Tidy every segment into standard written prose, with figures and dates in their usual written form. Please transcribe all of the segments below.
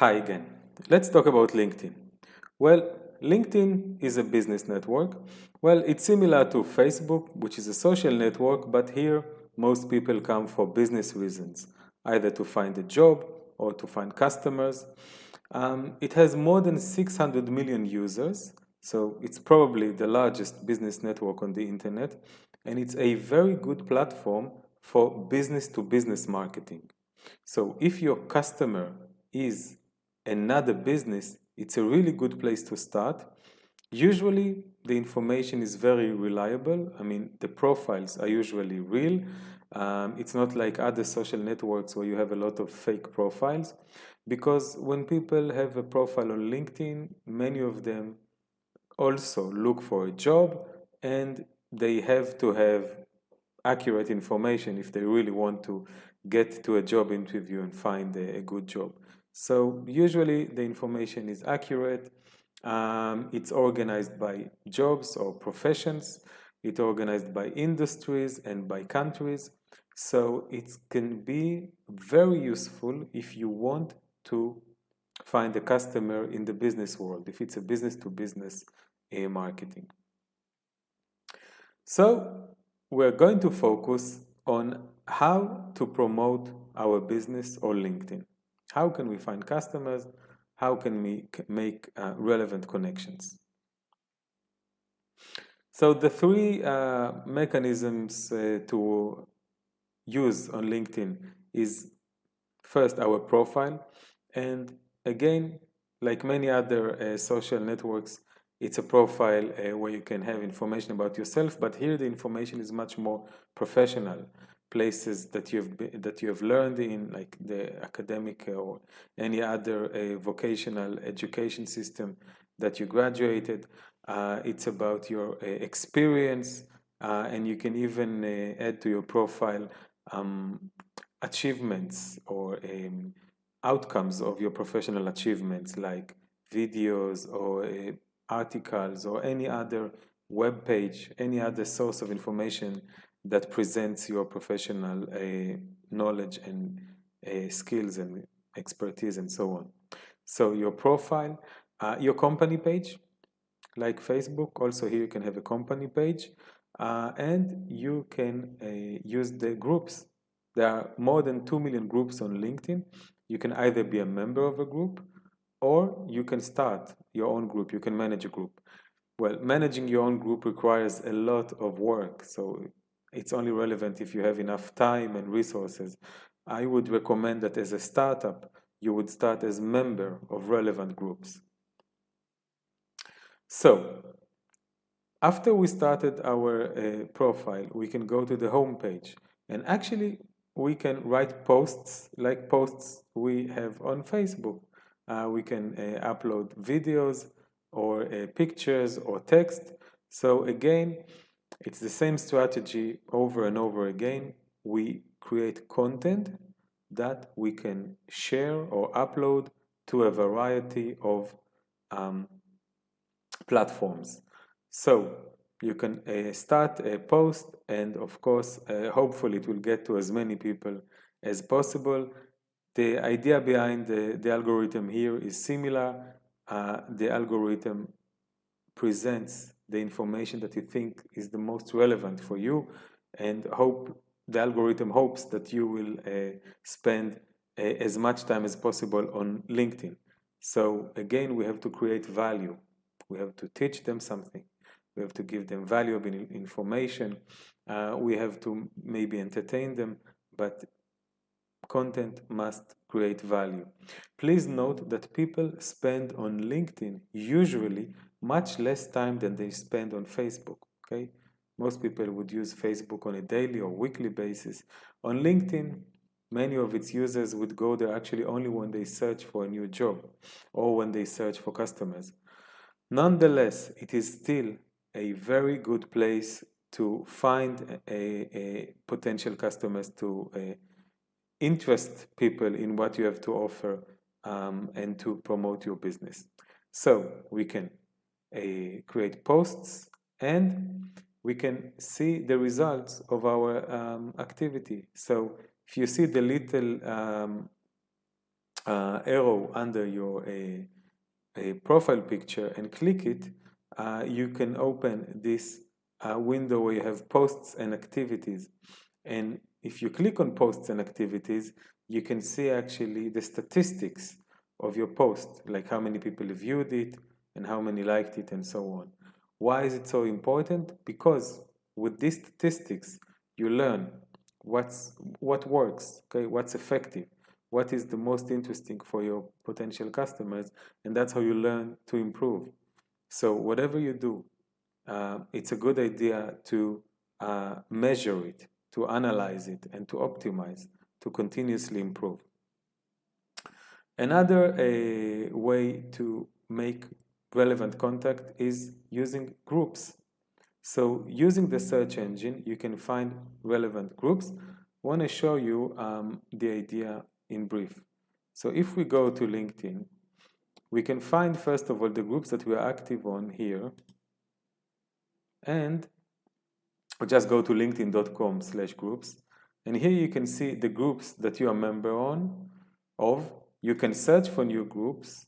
Hi again. Let's talk about LinkedIn. Well, LinkedIn is a business network. Well, it's similar to Facebook, which is a social network, but here most people come for business reasons, either to find a job or to find customers. It has more than 600 million users, so it's probably the largest business network on the internet, and it's a very good platform for business to business marketing. So if your customer is another business, it's a really good place to start. Usually, the information is very reliable. I mean, the profiles are usually real. It's not like other social networks where you have a lot of fake profiles. Because when people have a profile on LinkedIn, many of them also look for a job and they have to have accurate information if they really want to get to a job interview and find a good job. So usually the information is accurate. It's organized by jobs or professions. It's organized by industries and by countries. So it can be very useful if you want to find a customer in the business world, if it's a business to business marketing. So we're going to focus on how to promote our business on LinkedIn. How can we find customers? How can we make relevant connections? So the three mechanisms to use on LinkedIn is first our profile, and again, like many other social networks, it's a profile where you can have information about yourself, but here the information is much more professional. Places that you have learned in, like the academic or any other vocational education system that you graduated. It's about your experience, and you can even add to your profile achievements or outcomes of your professional achievements, like videos or articles or any other web page, any other source of information that presents your professional knowledge and skills and expertise and so on. So your profile, your company page, like Facebook, also here you can have a company page, and you can use the groups. There are more than 2 million groups on LinkedIn. You can either be a member of a group or you can start your own group. You can manage a group. Well, managing your own group requires a lot of work, so it's only relevant if you have enough time and resources. I would recommend that as a startup, you would start as member of relevant groups. So, after we started our profile, we can go to the home page, and actually we can write posts like posts we have on Facebook. We can upload videos or pictures or text. So again, it's the same strategy over and over again. We create content that we can share or upload to a variety of um, platforms. So you can start a post, and of course, hopefully it will get to as many people as possible. The idea behind the algorithm here is similar. The algorithm presents the information that you think is the most relevant for you, and the algorithm hopes that you will spend as much time as possible on LinkedIn. So again, we have to create value. We have to teach them something. We have to give them valuable information. We have to maybe entertain them, but content must create value. Please note that people spend on LinkedIn usually much less time than they spend on Facebook. Okay, most people would use Facebook on a daily or weekly basis. On LinkedIn, many of its users would go there actually only when they search for a new job or when they search for customers. Nonetheless, it is still a very good place to find a potential customers, to interest people in what you have to offer, and to promote your business. So we can create posts, and we can see the results of our activity. So if you see the little arrow under your a profile picture and click it, you can open this window where you have posts and activities. And if you click on posts and activities, you can see actually the statistics of your post, like how many people viewed it and how many liked it and so on. Why is it so important? Because with these statistics, you learn what works, okay, what's effective, what is the most interesting for your potential customers, and that's how you learn to improve. So whatever you do, it's a good idea to measure it, to analyze it, and to optimize, to continuously improve. Another way to make relevant contact is using groups. So using the search engine, you can find relevant groups. I want to show you the idea in brief. So if we go to LinkedIn, we can find first of all the groups that we are active on here, and or just go to linkedin.com/groups, and here you can see the groups that you are a member of. You can search for new groups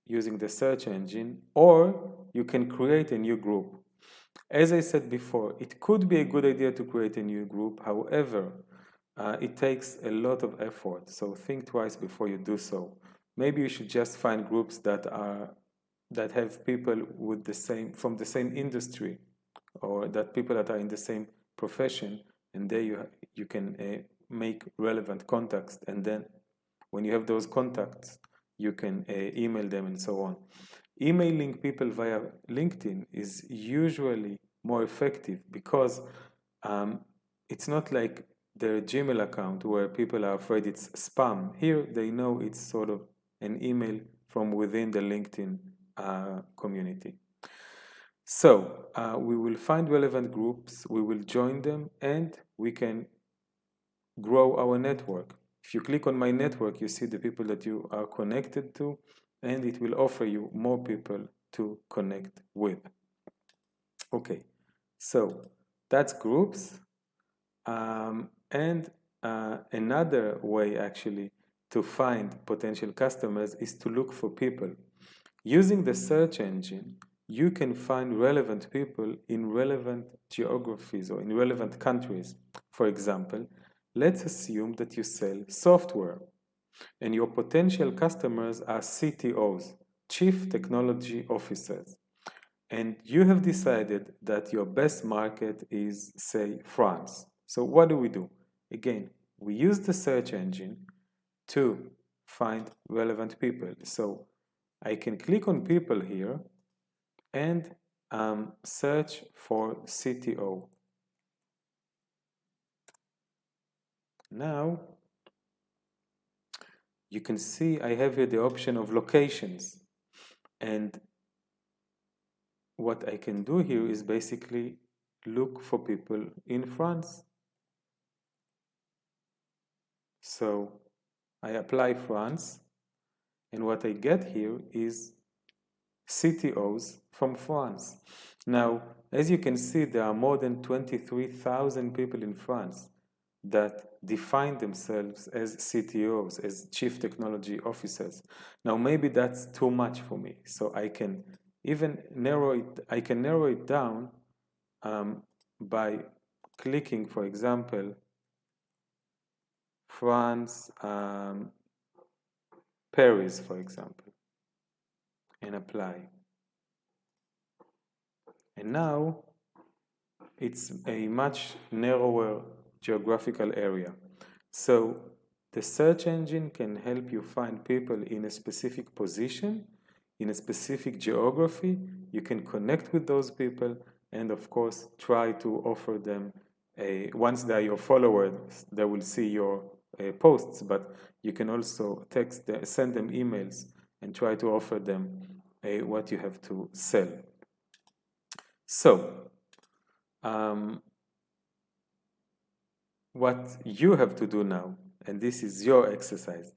using the search engine, or you can create a new group. As I said before, it could be a good idea to create a new group. However, it takes a lot of effort, so think twice before you do so. Maybe you should just find groups that have people with from the same industry, or that people that are in the same profession, and there you can make relevant contacts, and then when you have those contacts, you can email them and so on. Emailing people via LinkedIn is usually more effective because it's not like their Gmail account where people are afraid it's spam. Here they know it's sort of an email from within the LinkedIn community. So we will find relevant groups, we will join them, and we can grow our network. If you click on my network, you see the people that you are connected to, and it will offer you more people to connect with. Okay, so that's groups. And another way actually to find potential customers is to look for people. Using the search engine, you can find relevant people in relevant geographies or in relevant countries. For example, let's assume that you sell software and your potential customers are CTOs, Chief Technology Officers, and you have decided that your best market is, say, France. So what do? Again, we use the search engine to find relevant people. So I can click on people here and search for CTO. Now, you can see I have here the option of locations. And what I can do here is basically look for people in France. So I apply France, and what I get here is CTOs from France. Now, as you can see, there are more than 23,000 people in France that define themselves as CTOs, as Chief Technology Officers. Now, maybe that's too much for me, so I can even narrow it down by clicking, for example, France, Paris, for example, and apply. And now it's a much narrower geographical area. So the search engine can help you find people in a specific position, in a specific geography. You can connect with those people and of course try to offer them once they are your followers, they will see your posts, but you can also send them emails and try to offer them what you have to sell. So what you have to do now, and this is your exercise,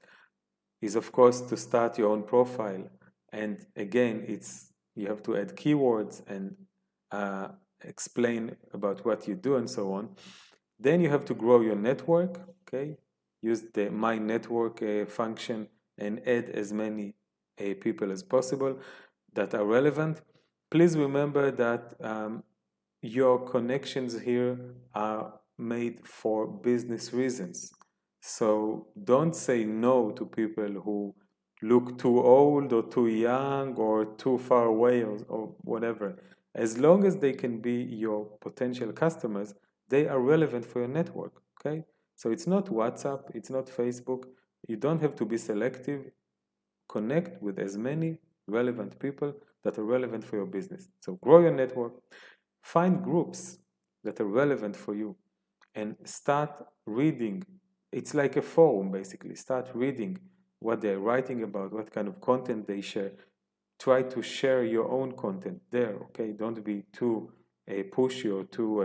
is of course to start your own profile. And again, you have to add keywords and explain about what you do and so on. Then you have to grow your network, okay? use the My Network function and add as many people as possible that are relevant. Please remember that your connections here are made for business reasons. So don't say no to people who look too old or too young or too far away or whatever. As long as they can be your potential customers, they are relevant for your network. Okay? So it's not WhatsApp, it's not Facebook. You don't have to be selective. Connect with as many relevant people that are relevant for your business. So grow your network, find groups that are relevant for you, and start reading. It's like a forum basically. Start reading what they're writing about, what kind of content they share. Try to share your own content there, okay? Don't be too pushy or too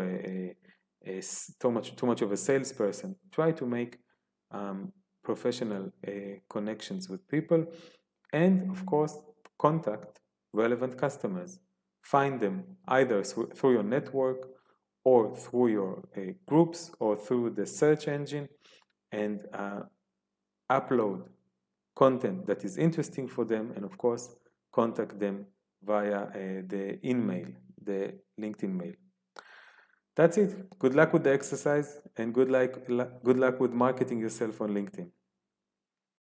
much of a salesperson. Try to make professional connections with people, and of course, contact relevant customers. Find them either through your network or through your groups or through the search engine, and upload content that is interesting for them, and of course, contact them via the email, the LinkedIn mail. That's it. Good luck with the exercise, and good luck with marketing yourself on LinkedIn.